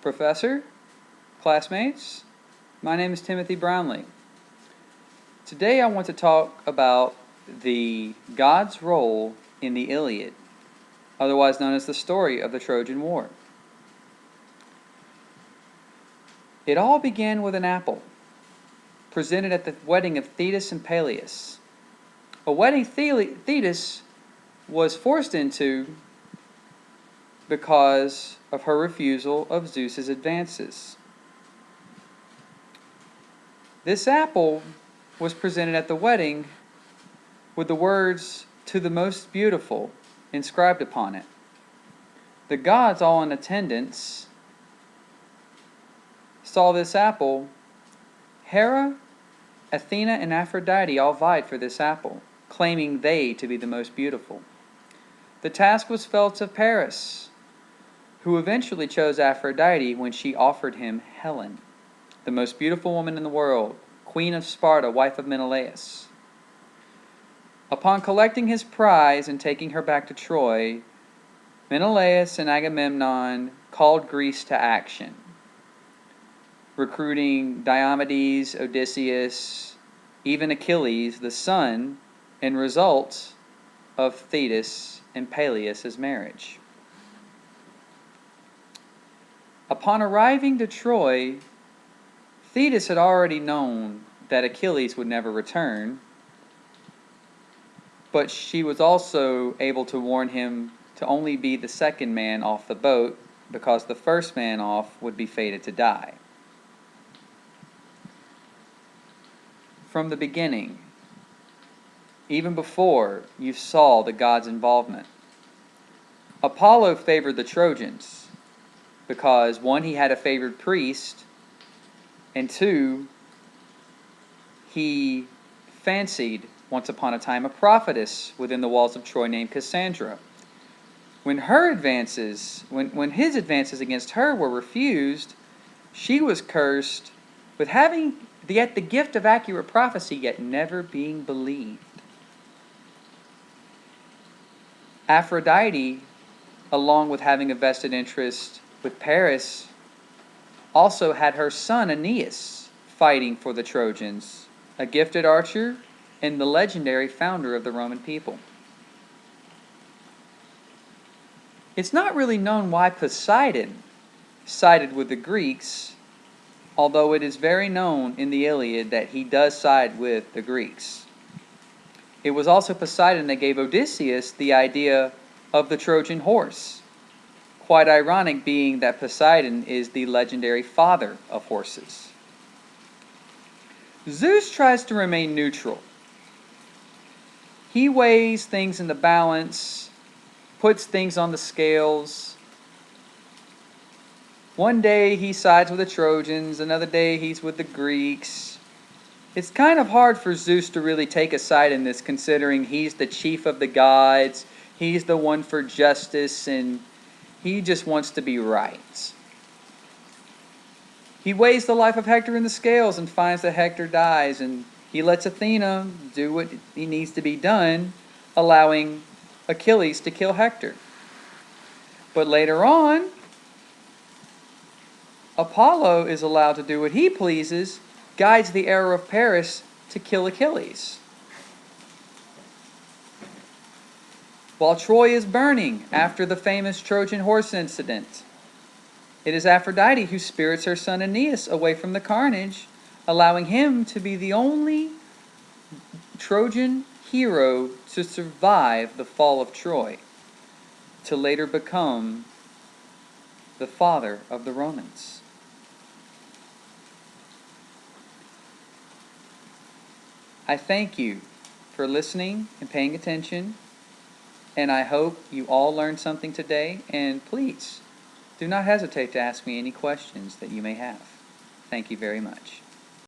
Professor, classmates, my name is Timothy Brownlee. Today I want to talk about the God's role in the Iliad, otherwise known as the story of the Trojan War. It all began with an apple, presented at the wedding of Thetis and Peleus. A wedding Thetis was forced into because of her refusal of Zeus's advances. This apple was presented at the wedding with the words, "To the most beautiful," inscribed upon it. The gods, all in attendance, saw this apple. Hera, Athena, and Aphrodite all vied for this apple, claiming they to be the most beautiful. The task was fell to Paris, who eventually chose Aphrodite when she offered him Helen, the most beautiful woman in the world, queen of Sparta, wife of Menelaus. Upon collecting his prize and taking her back to Troy, Menelaus and Agamemnon called Greece to action, recruiting Diomedes, Odysseus, even Achilles, the son and result of Thetis and Peleus' marriage. Upon arriving to Troy, Thetis had already known that Achilles would never return, but she was also able to warn him to only be the second man off the boat because the first man off would be fated to die. From the beginning, even before you saw the gods' involvement, Apollo favored the Trojans because, one, he had a favored priest, and two, he fancied, once upon a time, a prophetess within the walls of Troy named Cassandra. When his advances against her were refused, she was cursed with having yet the gift of accurate prophecy, yet never being believed. Aphrodite, along with having a vested interest with Paris, also had her son Aeneas fighting for the Trojans, a gifted archer and the legendary founder of the Roman people. It's not really known why Poseidon sided with the Greeks, although it is very known in the Iliad that he does side with the Greeks. It was also Poseidon that gave Odysseus the idea of the Trojan horse. Quite ironic, being that Poseidon is the legendary father of horses. Zeus tries to remain neutral. He weighs things in the balance, puts things on the scales. One day he sides with the Trojans, another day he's with the Greeks. It's kind of hard for Zeus to really take a side in this, considering he's the chief of the gods, he's the one for justice, and he just wants to be right. He weighs the life of Hector in the scales and finds that Hector dies, and he lets Athena do what he needs to be done, allowing Achilles to kill Hector. But later on, Apollo is allowed to do what he pleases, guides the arrow of Paris to kill Achilles. While Troy is burning after the famous Trojan horse incident, it is Aphrodite who spirits her son Aeneas away from the carnage, allowing him to be the only Trojan hero to survive the fall of Troy, to later become the father of the Romans. I thank you for listening and paying attention, and I hope you all learned something today, and please do not hesitate to ask me any questions that you may have. Thank you very much.